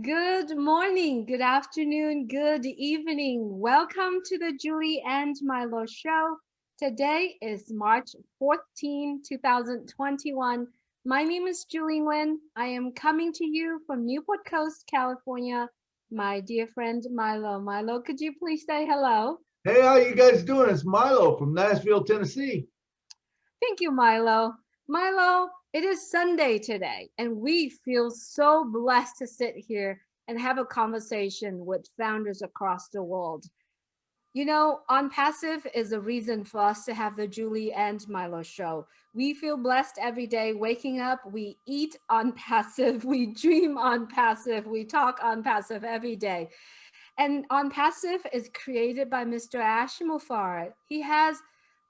Good morning, good afternoon, good evening. Welcome to the Julie and Milo show. Today is March 14, 2021. My name is Julie Nguyen. I am coming to you from Newport Coast, California. My dear friend Milo. Milo, could you please say hello? Hey, how you guys doing? It's Milo from Nashville, Tennessee. Thank you, Milo. Milo, it is Sunday today, and we feel so blessed to sit here and have a conversation with founders across the world. You know, Onpassive is a reason for us to have the Julie and Milo show. We feel blessed every day waking up. We eat on passive, we dream on passive, we talk on passive every day. And Onpassive is created by Mr. Ashimofar. He has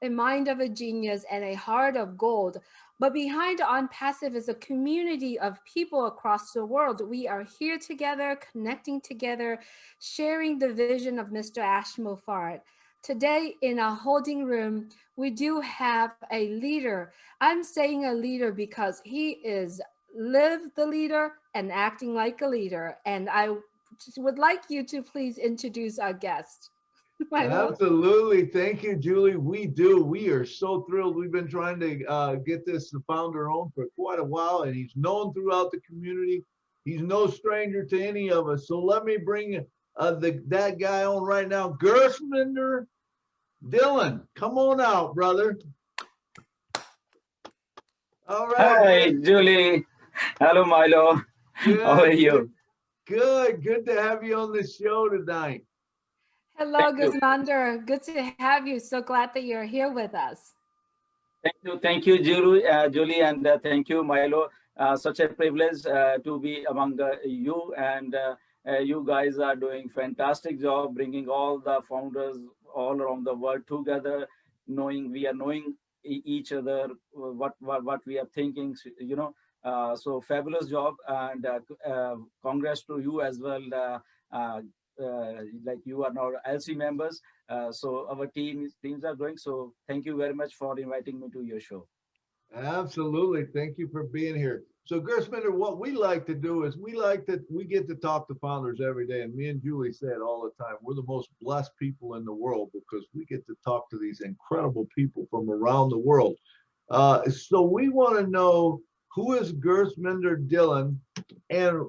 a mind of a genius and a heart of gold. But behind Onpassive is a community of people across the world. We are here together, connecting together, sharing the vision of Mr. Ashimofar. Today in our holding room, we do have a leader. I'm saying a leader because he is live the leader and acting like a leader. And I would like you to please introduce our guest. Milo. Absolutely. Thank you, Julie. We do. We are so thrilled. We've been trying to get this founder on for quite a while, and he's known throughout the community. He's no stranger to any of us. So let me bring that guy on right now, Gursminder Dhillon. Come on out, brother. All right. Hi, Julie. Hello, Milo. Good, How are you? good to have you on the show tonight. Hello, Thank you. Gursminder. Good to have you. So glad that you're here with us. Thank you, Julie, and thank you, Milo. Such a privilege to be among you, and you guys are doing fantastic job bringing all the founders all around the world together, knowing we are knowing each other, what we are thinking, so fabulous job, and congrats to you as well. Like you are now LC members, so our teams are growing. So thank you very much for inviting me to your show. Absolutely. Thank you for being here. So, Gersminder, what we like to do is we get to talk to founders every day. And me and Julie say it all the time. We're the most blessed people in the world because we get to talk to these incredible people from around the world. So we want to know, who is Gursminder Dhillon and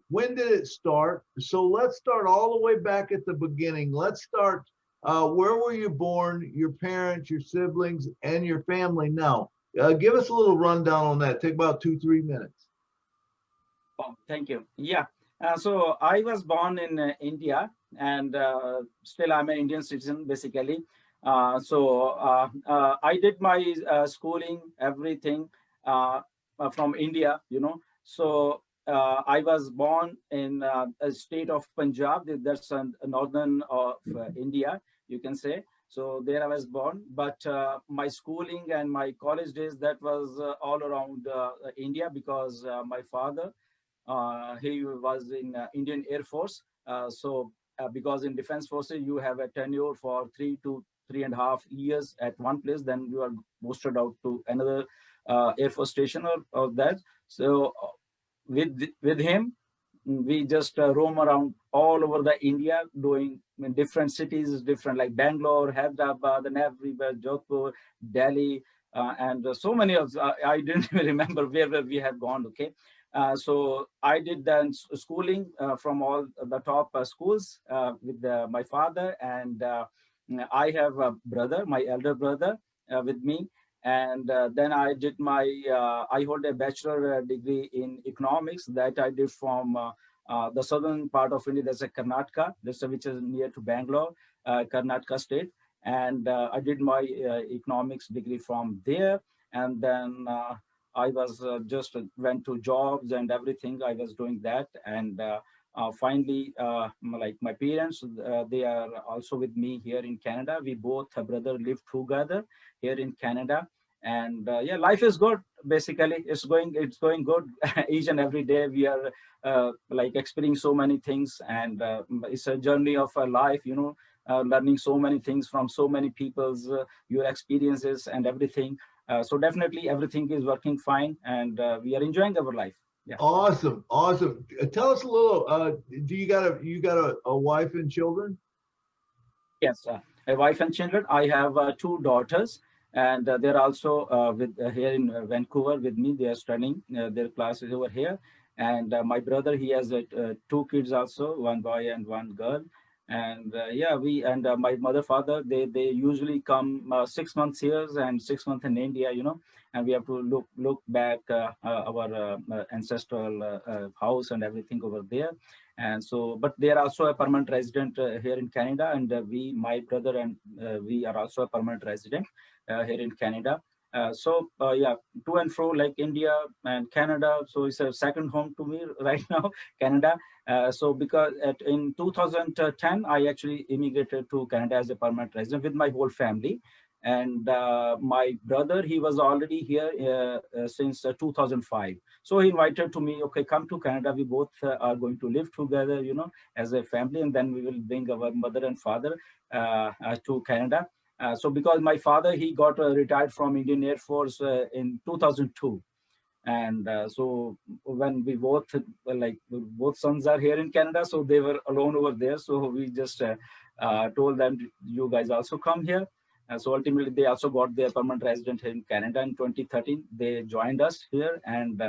when did it start? So let's start all the way back at the beginning. Let's start, where were you born, your parents, your siblings, and your family now? Give us a little rundown on that. Take about 2-3 minutes. Oh, thank you. Yeah. So I was born in India, and still I'm an Indian citizen, basically. I did my schooling, everything from India, So I was born in a state of Punjab. That's a northern of India, you can say. So there I was born, but my schooling and my college days, that was all around India, because my father, he was in Indian Air Force. Because in Defense Forces, you have a tenure for 3 to 3.5 years at one place, then you are posted out to another Air Force station or that. So with him, we just roam around all over the India, doing in different cities, different like Bangalore, Hyderabad, and everywhere, Jodhpur, Delhi, and so many of I didn't even remember where we have gone. Okay, so I did then schooling from all the top schools with my father, and I have a brother, my elder brother, with me. And then I did I hold a bachelor degree in economics that I did from the southern part of India. There's a Karnataka, which is near to Bangalore, Karnataka state. And I did my economics degree from there. And then I was just went to jobs and everything. I was doing that. And finally, like my parents, they are also with me here in Canada. We both, brother, live together here in Canada. And yeah, life is good. Basically, it's going good. Each and every day we are like experiencing so many things, and it's a journey of a life. Learning so many things from so many people's your experiences and everything. So definitely everything is working fine, and we are enjoying our life. Yeah. Awesome, awesome. Tell us a little. Do you got a wife and children? Yes, a wife and children. I have two daughters, and they're also with here in Vancouver with me. They are studying their classes over here. And my brother, he has two kids also, one boy and one girl. And yeah, we and my mother, father, they usually come 6 months here and 6 months in India, and we have to look back our ancestral house and everything over there. And so, but they are also a permanent resident here in Canada, and my brother and we are also a permanent resident here in Canada. Yeah, to and fro like India and Canada. So it's a second home to me right now, Canada. So because in 2010, I actually immigrated to Canada as a permanent resident with my whole family. And my brother, he was already here since 2005. So he invited to me, okay, come to Canada. We both are going to live together, as a family, and then we will bring our mother and father to Canada. So because my father, he got retired from Indian Air Force in 2002. And so when we both, like both sons are here in Canada, so they were alone over there. So we just told them, you guys also come here. So ultimately, they also got their permanent resident here in Canada in 2013. They joined us here, and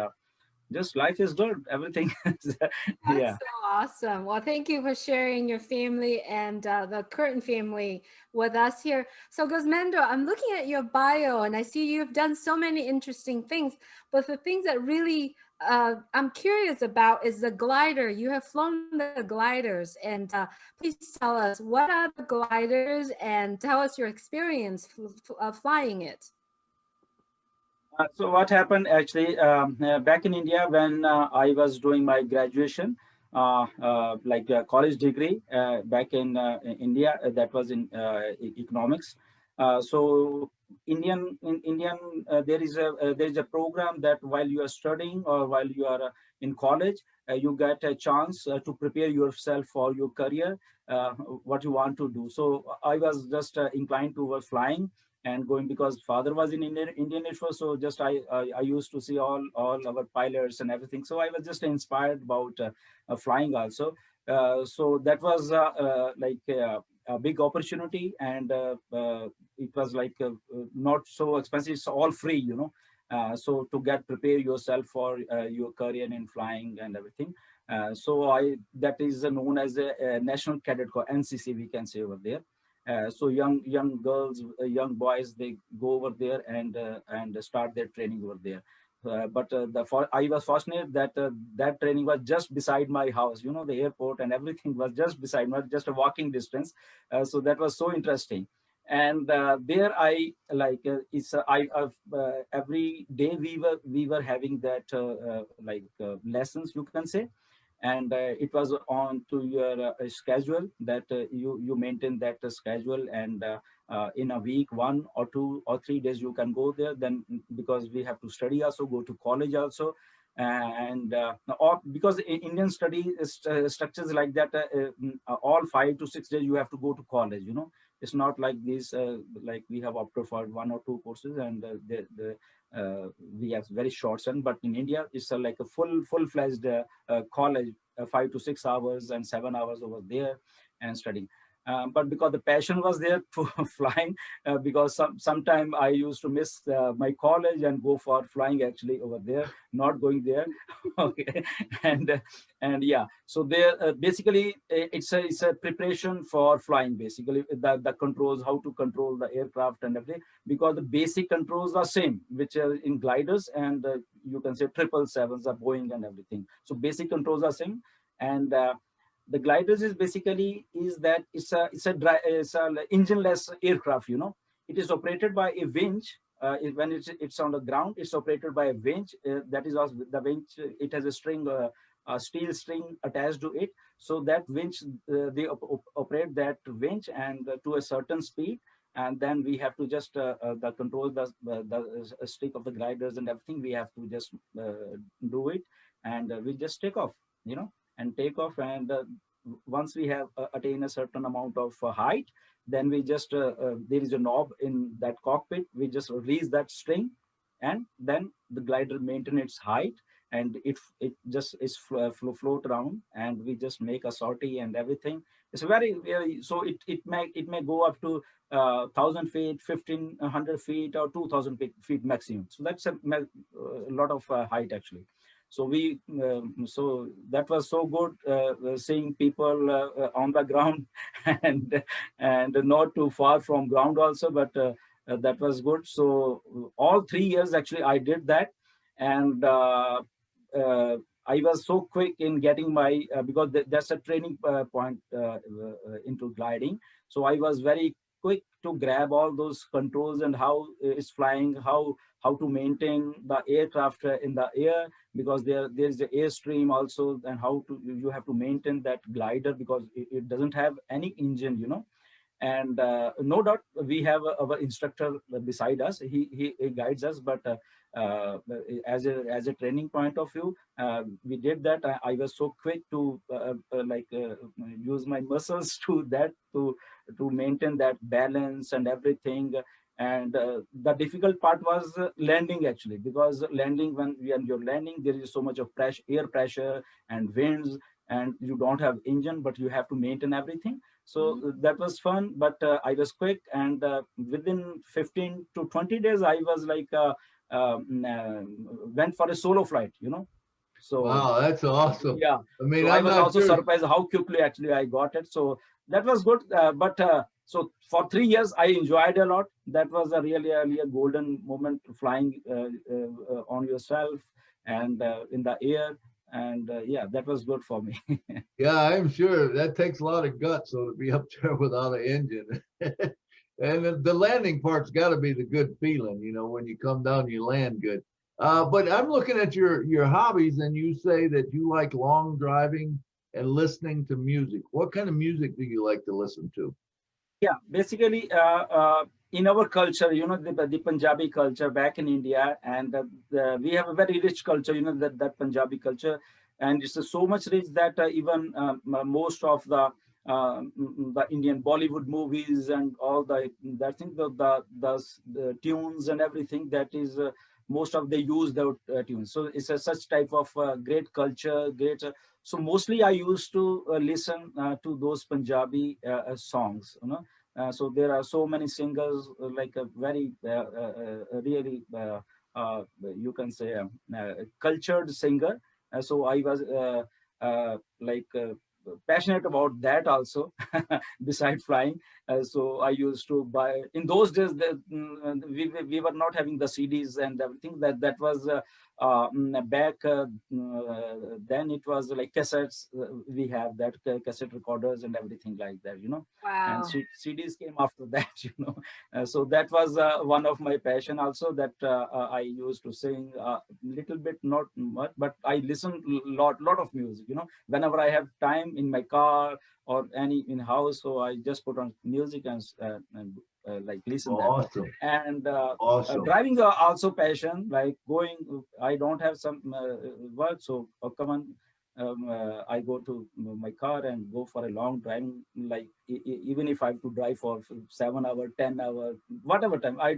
just life is good. Everything is, That's yeah. so awesome. Well, thank you for sharing your family and the Curtin family with us here. So, Guzmendo, I'm looking at your bio and I see you've done so many interesting things. But the things that really I'm curious about is the glider. You have flown the gliders, and please tell us what are the gliders and tell us your experience flying it. So what happened actually back in India when I was doing my graduation, like a college degree back in India, that was in economics. So Indian there is a program that while you are studying or while you are in college, you get a chance to prepare yourself for your career, what you want to do. So I was just inclined towards flying and going because father was in Indian Air Force. So just I used to see all our pilots and everything. So I was just inspired about flying also. So that was like a big opportunity, and it was like not so expensive. It's all free, so to get prepare yourself for your career in flying and everything. So I that is known as a National Cadet Corps, NCC, we can say over there. So young girls, young boys, they go over there and start their training over there. But I was fortunate that that training was just beside my house. The airport and everything was just beside, not just a walking distance. So that was so interesting. And there I like it's every day we were having that like lessons, you can say. And it was on to your schedule that you maintain that schedule. And in a week 1 or 2 or 3 days you can go there, then because we have to study also, go to college also. And or because Indian study structures like that, all 5 to 6 days you have to go to college. It's not like this like we have opted for 1 or 2 courses, and we have very short session. But in India it's like a full-fledged college, 5 to 6 hours and 7 hours over there and studying. But because the passion was there to flying, because sometime I used to miss my college and go for flying actually over there, not going there. Okay. And yeah, so there basically it's a preparation for flying, basically the controls, how to control the aircraft and everything, because the basic controls are same which are in gliders, and you can say 777s are Boeing and everything. So basic controls are same. And the gliders is basically is that it's a engineless aircraft. It is operated by a winch. When it's on the ground, it's operated by a winch. That is also the winch. It has a string, a steel string attached to it. So that winch, they operate that winch and to a certain speed. And then we have to just the control the stick of the gliders and everything. We have to just do it, and we just take off. And take off. And once we have attained a certain amount of height, then we just there is a knob in that cockpit. We just release that string, and then the glider maintain its height. and it just is float around, and we just make a sortie and everything. It's very so it may go up to 1,000 feet, 1,500 feet, or 2,000 feet maximum. So that's a lot of height actually. So so that was so good, seeing people on the ground, and not too far from ground also, but that was good. So all 3 years actually I did that. And uh, I was so quick in getting my because that's a training point into gliding. So I was very quick to grab all those controls, and how it's flying, how to maintain the aircraft in the air, because there's the airstream also, and how to you have to maintain that glider, because it doesn't have any engine, and no doubt we have our instructor beside us. He guides us, but as a training point of view, we did that. I was so quick to use my muscles to that, to maintain that balance and everything. And the difficult part was landing actually, because landing, when you're landing, there is so much of pressure, air pressure and winds, and you don't have engine, but you have to maintain everything. So that was fun, but I was quick, and within 15 to 20 days, I was like, went for a solo flight. So Wow, that's awesome. yeah, I mean, so I I'm was not also sure. surprised how quickly actually I got it. So that was good. But so for 3 years, I enjoyed a lot. That was really a golden moment, flying on yourself and in the air. And yeah, that was good for me. Yeah, I'm sure that takes a lot of guts, so to be up there without an engine. And the landing part's got to be the good feeling, when you come down, you land good. But I'm looking at your hobbies, and you say that you like long driving and listening to music. What kind of music do you like to listen to? Yeah, basically, in our culture, the Punjabi culture back in India, and we have a very rich culture, that Punjabi culture, and it's so much rich that even most of the Indian Bollywood movies and all that thing, the tunes and everything, that is most of they use the tunes. So it's a such type of great culture, great. So mostly I used to listen to those Punjabi songs. So there are so many singers, like a very really you can say cultured singer. So I was like passionate about that also, beside flying. So I used to buy in those days. We were not having the CDs and everything. That was back then. It was like cassettes. We have that cassette recorders and everything like that. And Wow. CDs came after that. So that was one of my passion also, that I used to sing a little bit, not much, but I listen lot of music. Whenever I have time in my car or any in house, so I just put on music and like listen that. Awesome. And Awesome. driving also passion, like going. I don't have some work, so come on. I go to my car and go for a long driving, like even if I have to drive for 7 hour, 10 hour, whatever time, I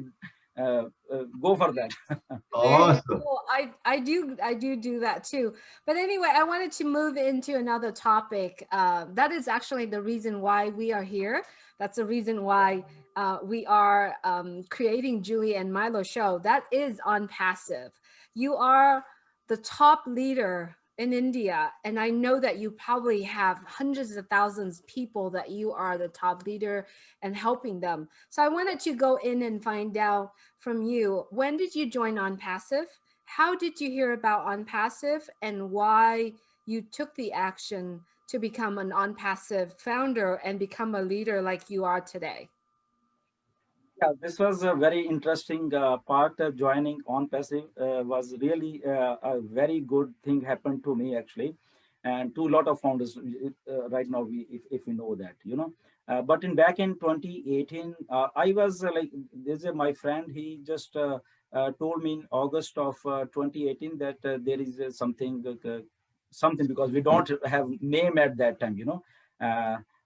go for that. Very Awesome. cool. I do that too. But anyway, I wanted to move into another topic. That is actually the reason why we are here. That's the reason why we are creating Julie and Milo show. That is on passive. You are the top leader in India, and I know that you probably have hundreds of thousands of people that you are the top leader and helping them. So I wanted to go in and find out from you. When did you join Onpassive? How did you hear about Onpassive, and why you took the action to become an Onpassive founder and become a leader like you are today? Yeah, this was a very interesting part. Joining Onpassive was really a very good thing happened to me actually, and to a lot of founders right now. If we know that. But in back in 2018, I was like, this is my friend. He just told me in August of 2018 that there is something, because we don't have name at that time.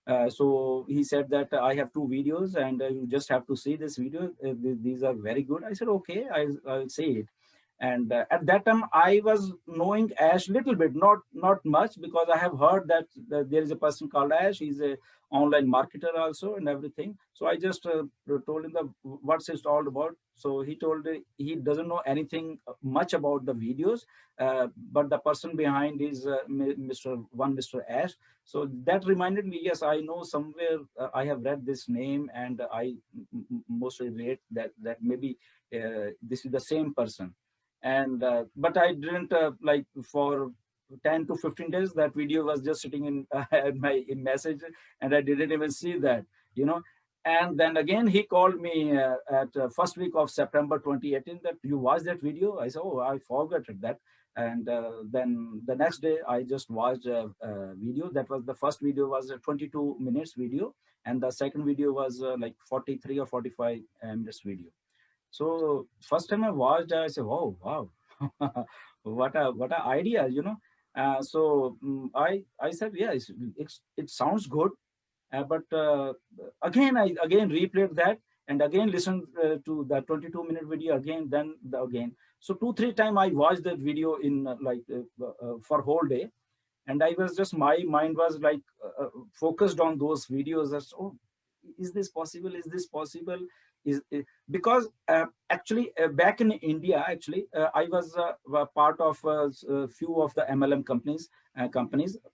Uh, so he said that I have two videos, and you just have to see this video. These are very good. I said, okay, I'll say it. And at that time, I was knowing Ash little bit, not much, because I have heard that there is a person called Ash. He's a online marketer also and everything. So I just told him what's it all about. So he told he doesn't know anything much about the videos, but the person behind is Mr. Ash. So that reminded me, yes, I know somewhere I have read this name, and I mostly rate that maybe this is the same person. And but I didn't like for 10 to 15 days that video was just sitting in my message, and I didn't even see that, you know. And then again he called me at first week of September 2018, that you watched that video. I said, oh, I forgot that. And then the next day I just watched a video. That was, the first video was a 22 minutes video, and the second video was like 43 or 45 minutes video. So first time I watched, I said, "Oh, wow, what a idea, you know." I said, "Yeah, it sounds good," but again I again replayed that, and again listened to the 22-minute video again, then again. So 2-3 times I watched that video in for whole day, and I was just, my mind was like focused on those videos. As, oh, is this possible? Is this possible? Because actually back in India, actually I was a part of a few of the MLM companies.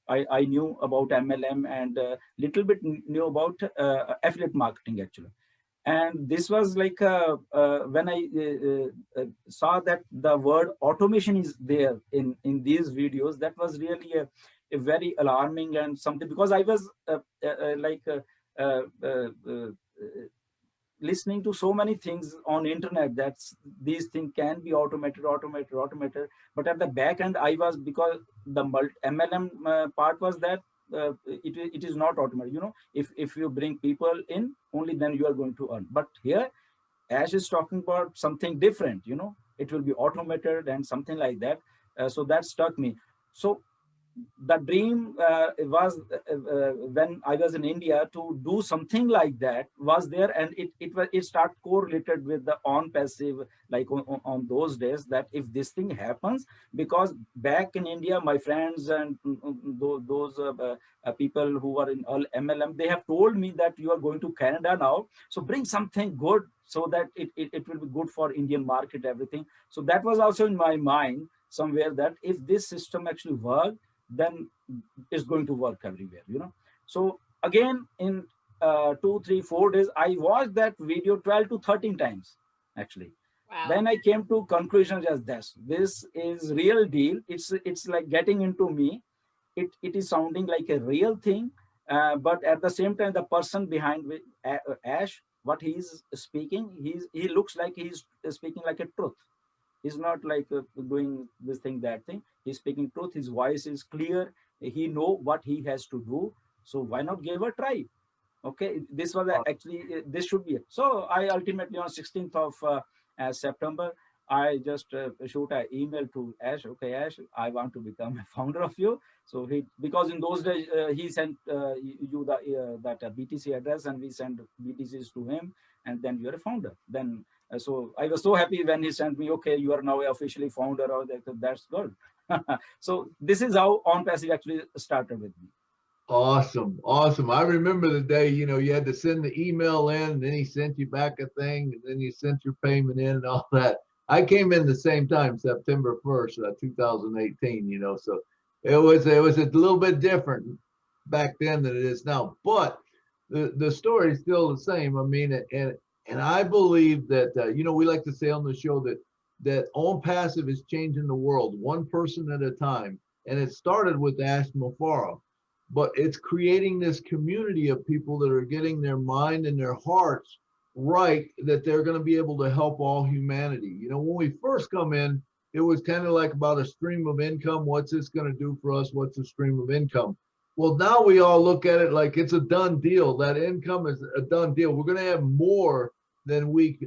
I knew about MLM, and little bit knew about affiliate marketing actually. And this was like when I saw that the word automation is there in these videos, that was really a very alarming and something, because I was uh, uh, uh, listening to so many things on internet that these things can be automated. But at the back end, I was, because the MLM part was that it is not automated. You know, if you bring people in, only then you are going to earn. But here, Ash is talking about something different. You know, it will be automated and something like that. So that struck me. So the dream was when I was in India to do something like that was there, and it started correlated with the Onpassive, like on those days, that if this thing happens, because back in India, my friends and those people who are in all MLM, they have told me that you are going to Canada now, so bring something good so that it will be good for Indian market, everything. So that was also in my mind somewhere, that if this system actually works, then it's going to work everywhere, you know. So again, in 2, 3, 4 days, I watched that video 12 to 13 times actually. Wow. Then I came to conclusion as this is real deal. It's like getting into me. It is sounding like a real thing, but at the same time, the person behind Ash, what he's speaking, he looks like he's speaking like a truth. He's not like doing this thing, that thing. He's speaking truth. His voice is clear. He know what he has to do. So why not give a try? Okay, this was actually, this should be it. So I ultimately, on 16th of September, I just shoot an email to Ash. Okay, Ash, I want to become a founder of you. So because in those days he sent you that BTC address, and we send BTCs to him, and then you're a founder. Then so I was so happy when he sent me, okay, you are now officially founder, or that's good. So this is how Onpassive actually started with me. Awesome. Awesome. I remember the day, you know, you had to send the email in, and then he sent you back a thing, and then you sent your payment in and all that. I came in the same time, September 1st, 2018, you know, so it was a little bit different back then than it is now, but the story is still the same. I mean, and I believe that, you know, we like to say on the show that Onpassive is changing the world one person at a time. And it started with Ash Mafara, but it's creating this community of people that are getting their mind and their hearts right, that they're going to be able to help all humanity. You know, when we first come in, it was kind of like about a stream of income. What's this going to do for us? What's a stream of income? Well, now we all look at it like it's a done deal. That income is a done deal. We're going to have more than we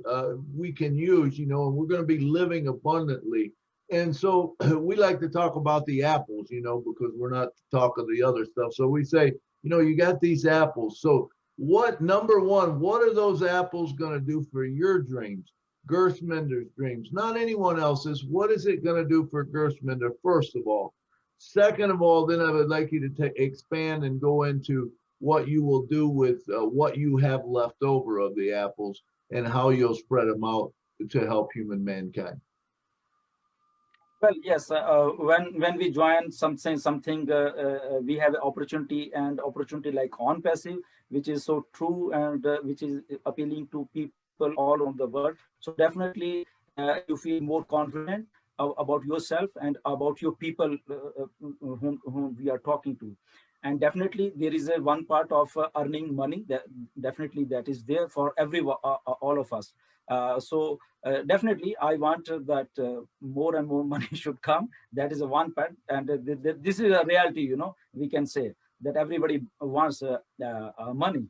can use, you know, and we're going to be living abundantly. And so we like to talk about the apples, you know, because we're not talking the other stuff. So we say, you know, you got these apples. So what, number one, what are those apples going to do for your dreams? Gursminder's dreams, not anyone else's. What is it going to do for Gursminder, first of all? Second of all, then I would like you to expand and go into what you will do with what you have left over of the apples and how you'll spread them out to help human mankind. Well, yes. When we join something, we have opportunity, and opportunity like Onpassive, which is so true, and which is appealing to people all around the world. So definitely, you feel more confident about yourself and about your people whom we are talking to. And definitely, there is a one part of earning money that definitely that is there for all of us. Definitely, I want that more and more money should come. That is a one part, and this is a reality. We can say that everybody wants money.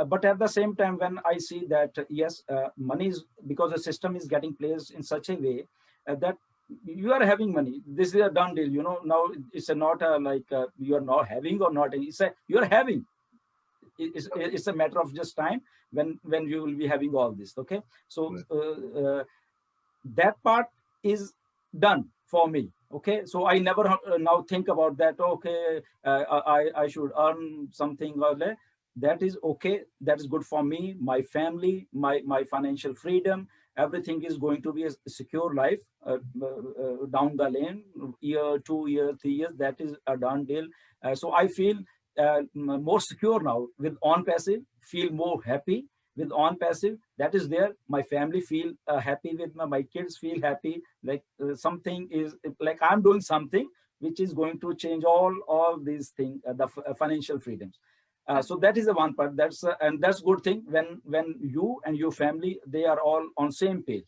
But at the same time, when I see that yes, money is, because the system is getting placed in such a way that you are having money. This is a done deal. Now it's not like you are not having or not. It's a you are having. It's a matter of just time when you will be having all this. Okay, so that part is done for me. Okay, so I never now think about that. Okay, I should earn something or that is okay. That is good for me, my family, my financial freedom. Everything is going to be a secure life down the lane, year, 2 years, 3 years. That is a done deal. So I feel more secure now with Onpassive. Feel more happy with Onpassive. That is there. My family feel happy with my kids feel happy. Like something is like I'm doing something which is going to change all these things, the financial freedoms. So that is the one part. And that's good thing when you and your family, they are all on same page.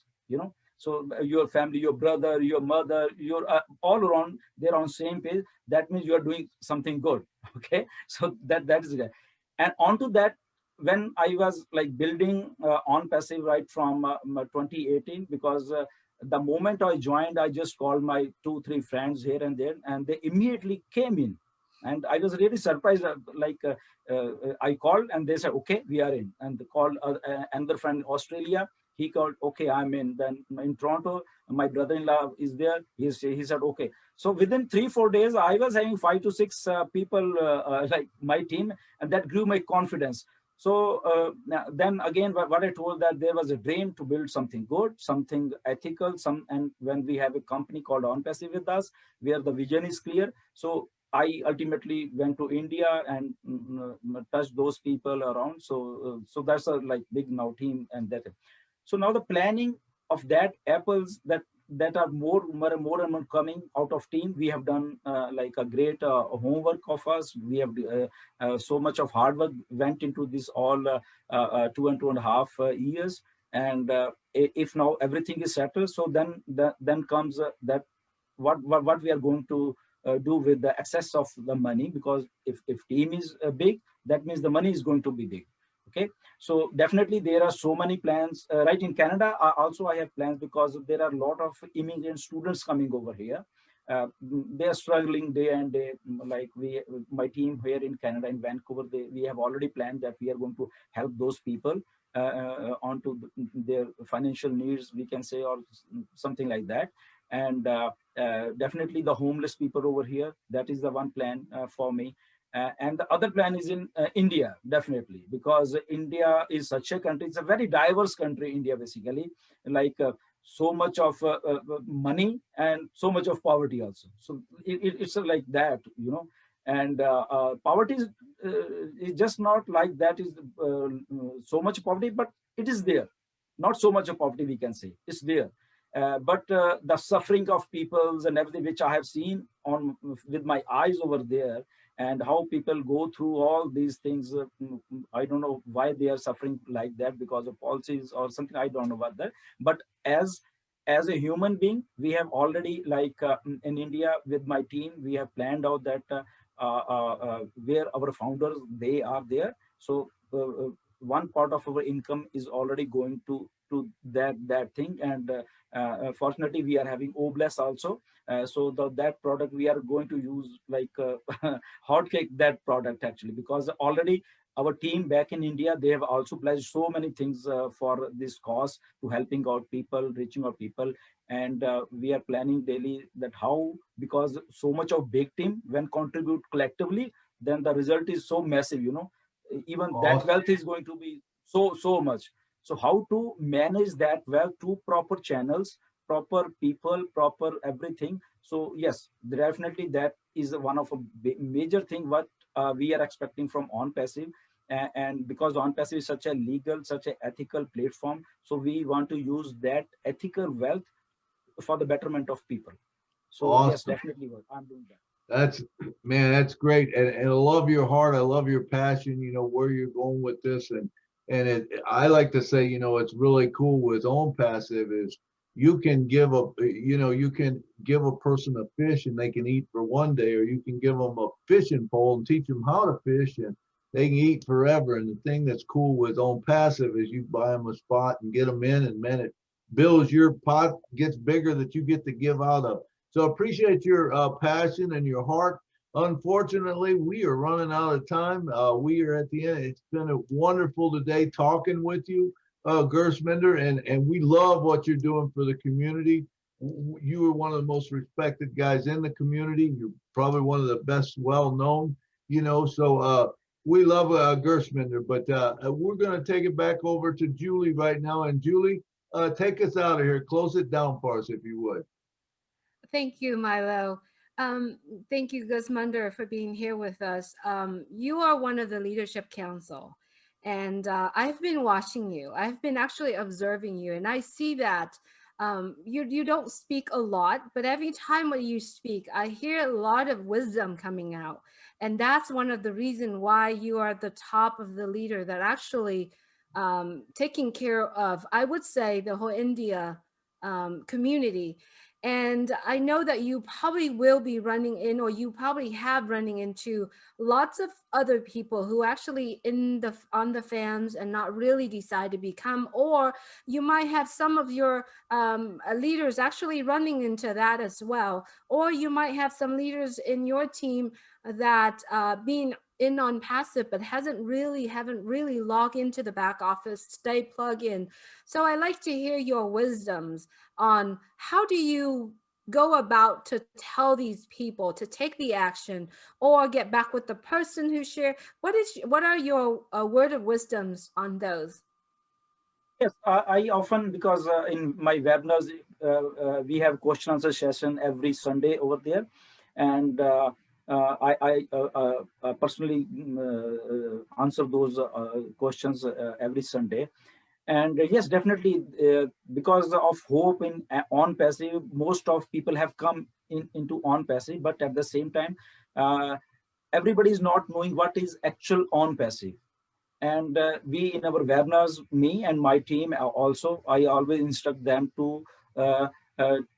So your family, your brother, your mother, your all around, they're on same page. That means you are doing something good. Okay, so that is it. And onto that, when I was like building Onpassive right from 2018, because the moment I joined, I just called my 2-3 friends here and there, and they immediately came in. And I was really surprised. I called and they said, okay, we are in. And they called another friend in Australia. He called, okay, I'm in. Then in Toronto, my brother-in-law is there. He said, okay. So within 3-4 days, I was having 5 to 6 people like my team, and that grew my confidence. So then again, what I told, that there was a dream to build something good, something ethical, and when we have a company called Onpassive with us, where the vision is clear. So I ultimately went to India and touched those people around. So that's a like big now team, and that. So now the planning of that apples that are more and more coming out of team. We have done like a great homework of us. We have so much of hard work went into this all 2.5 years. And if now everything is settled, so then comes that what we are going to do with the excess of the money, because if team is big, that means the money is going to be big. Okay, so definitely there are so many plans right in Canada. Also I have plans, because there are a lot of immigrant students coming over here. They are struggling day and day. Like my team here in Canada, in Vancouver, we have already planned that we are going to help those people onto their financial needs, we can say, or something like that. And definitely the homeless people over here, that is the one plan for me. And the other plan is in India, definitely, because India is such a country. It's a very diverse country, India, basically, like so much of money and so much of poverty also. So it's like that. And poverty is just not like that is so much poverty, but it is there. Not so much of poverty, we can say. It's there. But the suffering of peoples and everything, which I have seen with my eyes over there, and how people go through all these things. I don't know why they are suffering like that, because of policies or something. I don't know about that. But as a human being, we have already, like in India with my team, we have planned out that where our founders, they are there. So one part of our income is already going to that thing. And fortunately, we are having Obless also. So that product we are going to use like hotcake, that product actually, because already our team back in India, they have also pledged so many things for this cause, to helping out people, reaching out people. And we are planning daily that how, because so much of big team when contribute collectively, then the result is so massive, even that Awesome. wealth is going to be so much. So how to manage that wealth to proper channels, proper people, proper everything. So yes, definitely that is one of a major thing what we are expecting from Onpassive. And because Onpassive is such a legal, such an ethical platform, so we want to use that ethical wealth for the betterment of people. So yes, Awesome. definitely what I'm doing that. That's, man, that's great. And I love your heart. I love your passion, where you're going with this. I like to say, it's really cool with Onpassive is you can give a person a fish and they can eat for one day, or you can give them a fishing pole and teach them how to fish and they can eat forever. And the thing that's cool with Onpassive is you buy them a spot and get them in, and man, it builds, your pot gets bigger that you get to give out of. So appreciate your passion and your heart. Unfortunately, we are running out of time. We are at the end. It's been a wonderful today talking with you, Gursminder, and we love what you're doing for the community. You are one of the most respected guys in the community. You're probably one of the best well known, so we love Gursminder, but we're going to take it back over to Julie right now. And Julie, take us out of here. Close it down for us, if you would. Thank you, Milo. Um, Thank you, Gusmunder, for being here with us. You are one of the leadership council, and I've been watching you. I've been actually observing you, and I see that you don't speak a lot, but every time when you speak, I hear a lot of wisdom coming out, and that's one of the reason why you are at the top of the leader that actually taking care of, I would say, the whole India community. And I know that you probably will be running in, or you probably have running into lots of other people who actually in the on the fans and not really decide to become, or you might have some of your leaders actually running into that as well, or you might have some leaders in your team that being in on passive but haven't really logged into the back office, stay plug in. So I like to hear your wisdoms on how do you go about to tell these people to take the action or get back with the person who share. What are your word of wisdoms on those? Yes, I often, because in my webinars, we have question answer session every Sunday over there. And I personally answer those questions every Sunday. And yes, definitely, because of hope in Onpassive, most of people have come into Onpassive, but at the same time, uh, everybody is not knowing what is actual Onpassive. And we in our webinars, me and my team also, I always instruct them uh,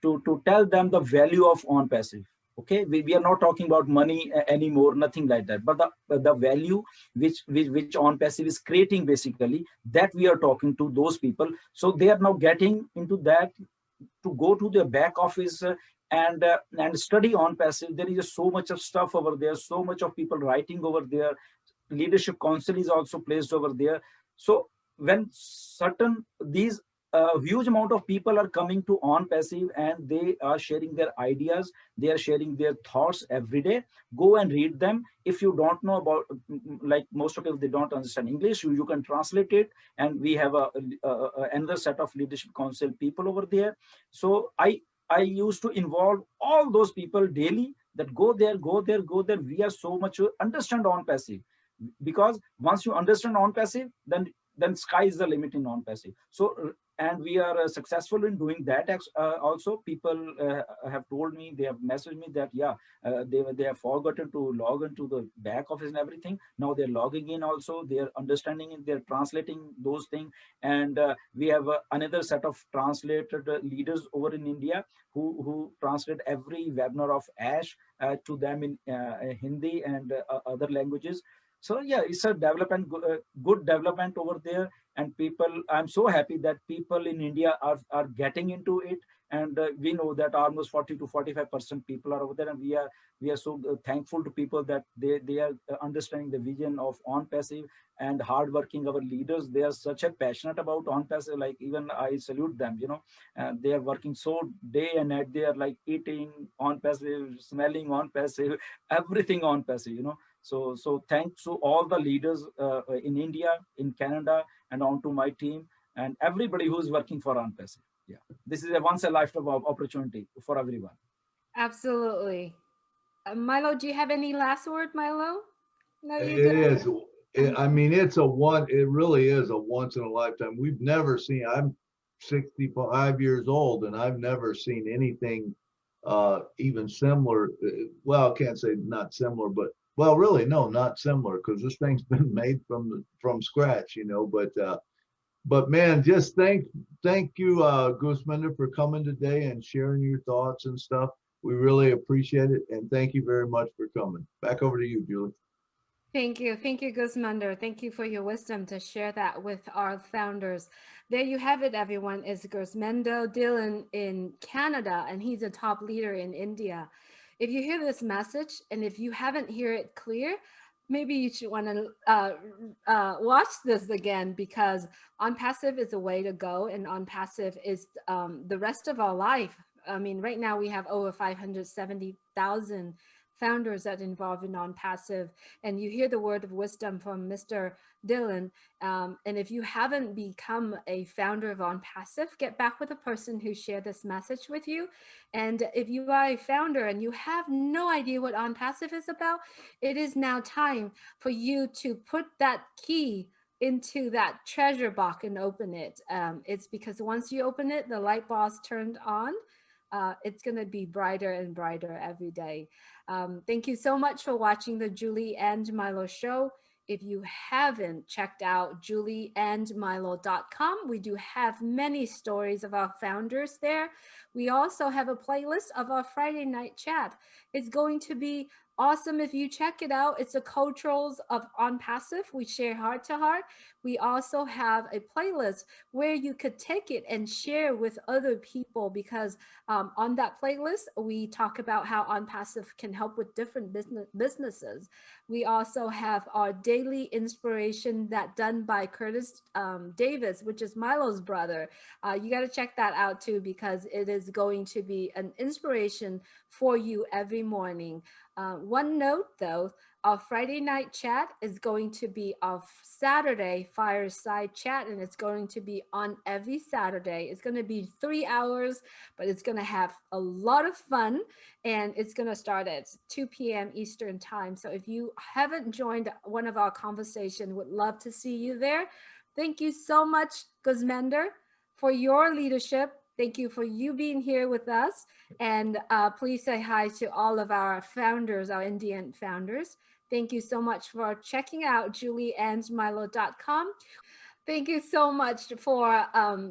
to tell them the value of Onpassive. Okay, we are not talking about money anymore, nothing like that, but the value which Onpassive is creating, basically, that we are talking to those people. So they are now getting into that, to go to the back office and study Onpassive. There is just so much of stuff over there, so much of people writing over there. Leadership council is also placed over there. So when certain these huge amount of people are coming to Onpassive and they are sharing their ideas, they are sharing their thoughts every day, go and read them. If you don't know about, like most of people, they don't understand English, you can translate it. And we have another set of leadership council people over there. So I used to involve all those people daily, that go there, go there, go there. We are so much understand Onpassive, because once you understand Onpassive, then sky is the limit in Onpassive. So and we are successful in doing that. Also, people have told me, they have messaged me that yeah, they have forgotten to log into the back office and everything. Now they're logging in also, they're understanding it, they're translating those things. And we have another set of translated leaders over in India who translate every webinar of Ash to them in Hindi and other languages. So yeah, it's a development, good development over there. and people, I'm so happy that people in India are getting into it. And we know that almost 40 to 45% people are over there, and we are so thankful to people that they are understanding the vision of Onpassive and hardworking. Our leaders, they are such a passionate about Onpassive. Like, even I salute them. They are working so day and night. They are like eating Onpassive, smelling Onpassive, everything Onpassive. So thanks to all the leaders in India, in Canada, and on to my team and everybody who's working for Onpassive. Yeah, this is a once a lifetime opportunity for everyone. Absolutely. Milo, do you have any last word, Milo? No, you It don't. is. I mean, it really is a once in a lifetime. We've never seen, I'm 65 years old and I've never seen anything even similar. Well, I can't say not similar, but well, really, no, not similar because this thing's been made from scratch, but man, just thank you, Gursminder, for coming today and sharing your thoughts and stuff. We really appreciate it. And thank you very much for coming. Back over to you, Julie. Thank you. Thank you, Gursminder. Thank you for your wisdom to share that with our founders. There you have it, everyone, is Gursminder Dhillon in Canada, and he's a top leader in India. If you hear this message, and if you haven't heard it clear, maybe you should want to watch this again, because Onpassive is a way to go, and Onpassive is the rest of our life. I mean, right now we have over 570,000 founders that involved in Onpassive, and you hear the word of wisdom from Mr. Dhillon. And if you haven't become a founder of Onpassive, get back with a person who shared this message with you. And if you are a founder and you have no idea what Onpassive is about, it is now time for you to put that key into that treasure box and open it. It's because once you open it, the light bulb's turned on. It's going to be brighter and brighter every day. Thank you so much for watching the Julie and Milo show. If you haven't checked out julieandmilo.com, we do have many stories of our founders there. We also have a playlist of our Friday night chat. It's going to be awesome if you check it out. It's the cultures of Onpassive. We share heart to heart. We also have a playlist where you could take it and share with other people, because on that playlist, we talk about how Onpassive can help with different businesses. We also have our daily inspiration that done by Curtis Davis, which is Milo's brother. You got to check that out too, because it is going to be an inspiration for you every morning. One note though, our Friday night chat is going to be our Saturday fireside chat, and it's going to be on every Saturday. It's going to be 3 hours, but it's going to have a lot of fun, and it's going to start at 2 p.m. Eastern time. So if you haven't joined one of our conversations, would love to see you there. Thank you so much, Gursminder, for your leadership. Thank you for you being here with us. And please say hi to all of our founders, our Indian founders. Thank you so much for checking out julieandmilo.com. Thank you so much for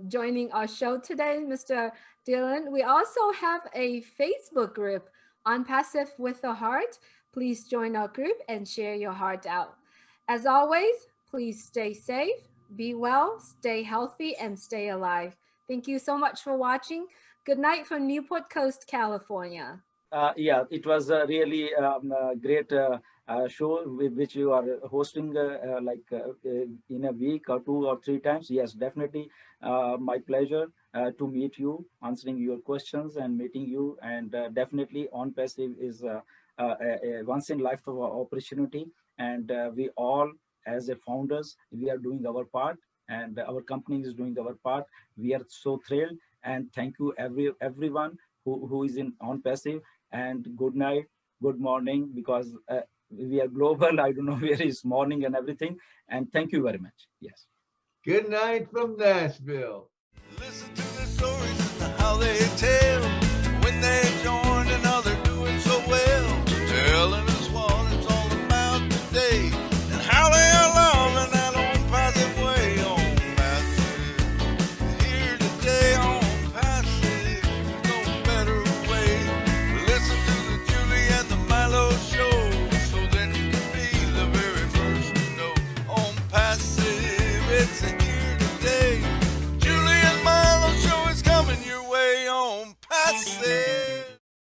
joining our show today, Mr. Dhillon. We also have a Facebook group, Onpassive with a Heart. Please join our group and share your heart out. As always, please stay safe, be well, stay healthy, and stay alive. Thank you so much for watching. Good night from Newport Coast, California. Yeah, it was a really great show which you are hosting in a week or 2 or 3 times. Yes, definitely my pleasure to meet you, answering your questions and meeting you. And definitely Onpassive is a once in lifetime opportunity. And we all, as a founders, we are doing our part, and our company is doing our part. We are so thrilled, and thank you everyone who is in Onpassive. And good night, good morning, because we are global. I don't know where is morning and everything. And thank you very much. Yes. Good night from Nashville. Listen to